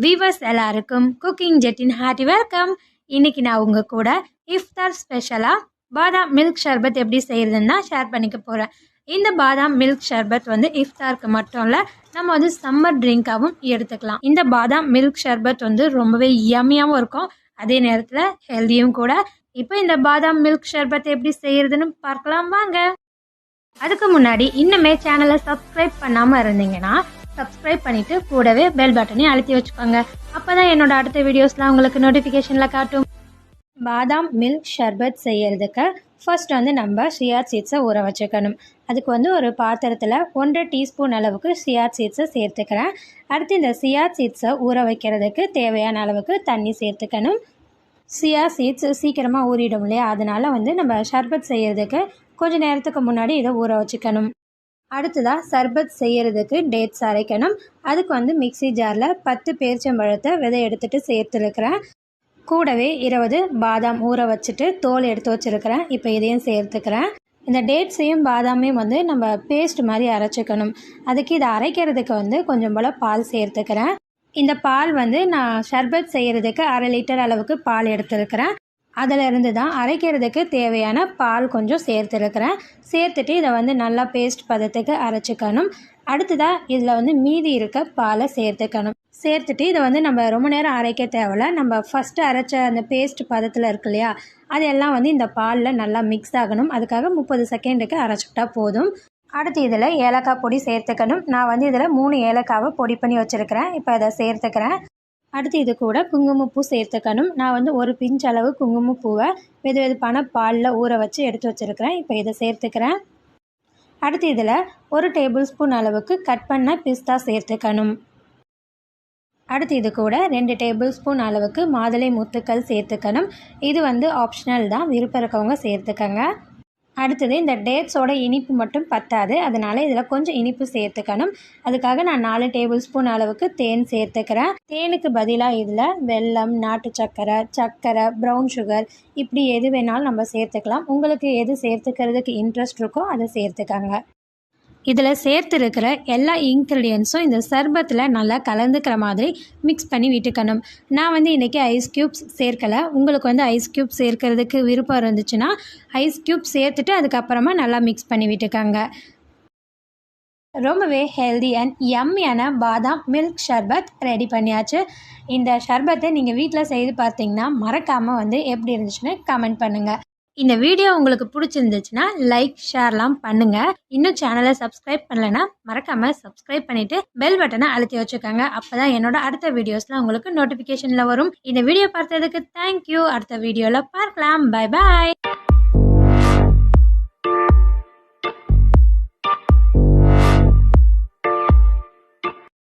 Viewers எல்லாருக்கும் cooking ஜெட்டின் hearty welcome. இன்னைக்கு நான் உங்க கூட இஃப்தார் ஸ்பெஷலாக பாதாம் மில்க் ஷர்பத் எப்படி செய்யறதுன்னு தான் ஷேர் பண்ணிக்க போகிறேன். இந்த பாதாம் மில்க் ஷர்பத் வந்து இஃப்தாருக்கு மட்டும் இல்லை, நம்ம வந்து சம்மர் ட்ரிங்காகவும் எடுத்துக்கலாம். இந்த பாதாம் மில்க் ஷர்பத் வந்து ரொம்பவே யம்மியாகவும் இருக்கும், அதே நேரத்தில் ஹெல்த்தியும் கூட. இப்போ இந்த பாதாம் மில்க் ஷர்பத் எப்படி செய்யறதுன்னு பார்க்கலாம் வாங்க. அதுக்கு முன்னாடி இன்னுமே சேனலை சப்ஸ்கிரைப் பண்ணாமல் இருந்தீங்கன்னா சப்ஸ்கிரைப் பண்ணிட்டு கூடவே பெல் பட்டனையும் அழுத்தி வச்சுக்கோங்க. அப்பதான் என்னோட அடுத்த வீடியோஸ்லாம் உங்களுக்கு நோட்டிஃபிகேஷனில் காட்டும். பாதாம் மில்க் ஷர்பத் செய்யறதுக்கு ஃபர்ஸ்ட் வந்து நம்ம சியா சீட்ஸை ஊற வச்சுக்கணும். அதுக்கு வந்து ஒரு பாத்திரத்தில் 1.5 டீஸ்பூன் அளவுக்கு சியா சீட்ஸை சேர்த்துக்கிறேன். அடுத்து இந்த சியா சீட்ஸை ஊற வைக்கிறதுக்கு தேவையான அளவுக்கு தண்ணி சேர்த்துக்கணும். சியா சீட்ஸ் சீக்கிரமாக ஊறிடும் இல்லையா, அதனால வந்து நம்ம ஷர்பத் செய்யறதுக்கு கொஞ்சம் நேரத்துக்கு முன்னாடி இதை ஊற வச்சுக்கணும். அடுத்ததாக சர்பத் செய்கிறதுக்கு டேட்ஸ் அரைக்கணும். அதுக்கு வந்து மிக்சி ஜாரில் 10 பேரிச்சம்பழத்தை விதை எடுத்துகிட்டு சேர்த்துருக்கிறேன். கூடவே 20 பாதாம் ஊற வச்சுட்டு தோல் எடுத்து வச்சுருக்கிறேன். இப்போ இதையும் சேர்த்துக்கிறேன். இந்த டேட்ஸையும் பாதாமையும் வந்து நம்ம பேஸ்ட் மாதிரி அரைச்சிக்கணும். அதுக்கு இதை அரைக்கிறதுக்கு வந்து கொஞ்சம் போல் பால் சேர்த்துக்கிறேன். இந்த பால் வந்து நான் ஷர்பத் செய்கிறதுக்கு 1/2 லிட்டர் அளவுக்கு பால் எடுத்துருக்கிறேன். அதிலிருந்து தான் அரைக்கிறதுக்கு தேவையான பால் கொஞ்சம் சேர்த்துருக்கிறேன். சேர்த்துட்டு இதை வந்து நல்லா பேஸ்ட் பதத்துக்கு அரைச்சிக்கணும். அடுத்ததாக இதில் வந்து மீதி இருக்க பாலை சேர்த்துக்கணும். சேர்த்துட்டு இதை வந்து நம்ம ரொம்ப நேரம் அரைக்க தேவையில்ல. நம்ம ஃபஸ்ட்டு அரைச்ச அந்த பேஸ்ட் பதத்தில் இருக்கு இல்லையா, அதெல்லாம் வந்து இந்த பாலில் நல்லா மிக்ஸ் ஆகணும். அதுக்காக 30 செகண்டுக்கு அரைச்சிக்கிட்டா போதும். அடுத்து இதில் ஏலக்காய் பொடி சேர்த்துக்கணும். நான் வந்து இதில் 3 ஏலக்காவை பொடி பண்ணி வச்சுருக்கிறேன். இப்போ அதை சேர்த்துக்கிறேன். அடுத்து இது கூட குங்குமப்பூ சேர்த்துக்கணும். நான் வந்து ஒரு பிஞ்ச் அளவு குங்குமப்பூவை வெது வெதுப்பான பாலில் ஊற வச்சு எடுத்து வச்சுருக்கிறேன். இப்போ இதை சேர்த்துக்கிறேன். அடுத்து இதில் 1 டேபிள் ஸ்பூன் அளவுக்கு கட் பண்ண பிஸ்தா சேர்த்துக்கணும். அடுத்து இது கூட 2 டேபிள் ஸ்பூன் அளவுக்கு மாதுளை முத்துக்கள் சேர்த்துக்கணும். இது வந்து ஆப்ஷனல் தான், விருப்பம் இருக்கவங்க சேர்த்துக்கங்க. அடுத்தது இந்த டேட்ஸோட இனிப்பு மட்டும் பத்தாது, அதனால் இதில் கொஞ்சம் இனிப்பு சேர்த்துக்கணும். அதுக்காக நான் 4 டேபிள் ஸ்பூன் அளவுக்கு தேன் சேர்த்துக்கிறேன். தேனுக்கு பதிலாக இதில் வெல்லம், நாட்டு சர்க்கரை, ப்ரௌன் சுகர் இப்படி எது வேணாலும் நம்ம சேர்த்துக்கலாம். உங்களுக்கு எது சேர்த்துக்கிறதுக்கு இன்ட்ரெஸ்ட் இருக்கோ அதை சேர்த்துக்கங்க. இதில் சேர்த்துருக்கிற எல்லா இன்க்ரீடியன்ஸும் இந்த சர்பத்தில் நல்லா கலந்துக்கிற மாதிரி மிக்ஸ் பண்ணி விட்டுக்கணும். நான் வந்து இன்றைக்கி ஐஸ் க்யூப்ஸ் சேர்க்கலை. உங்களுக்கு வந்து ஐஸ் க்யூப் சேர்க்கறதுக்கு விருப்பம் இருந்துச்சுன்னா ஐஸ் க்யூப் சேர்த்துட்டு அதுக்கப்புறமா நல்லா மிக்ஸ் பண்ணி விட்டுக்கோங்க. ரொம்பவே ஹெல்தி அண்ட் யம்மியான பாதாம் மில்க் ஷர்பத் ரெடி பண்ணியாச்சு. இந்த ஷர்பத்தை நீங்கள் வீட்டில் செய்து பார்த்தீங்கன்னா மறக்காமல் வந்து எப்படி இருந்துச்சுன்னு கமெண்ட் பண்ணுங்கள். இந்த வீடியோ உங்களுக்கு பிடிச்சிருந்துச்சுன்னா லைக் ஷேர்லாம் பண்ணுங்கள். இன்னும் சேனலை சப்ஸ்கிரைப் பண்ணலைன்னா மறக்காமல் சப்ஸ்கிரைப் பண்ணிவிட்டு பெல் பட்டனை அழுத்தி வச்சுக்கோங்க. அப்போ தான் என்னோட அடுத்த வீடியோஸில் உங்களுக்கு நோட்டிஃபிகேஷனில் வரும். இந்த வீடியோ பார்த்ததுக்கு தேங்க்யூ. அடுத்த வீடியோவில் பார்க்கலாம். Bye bye.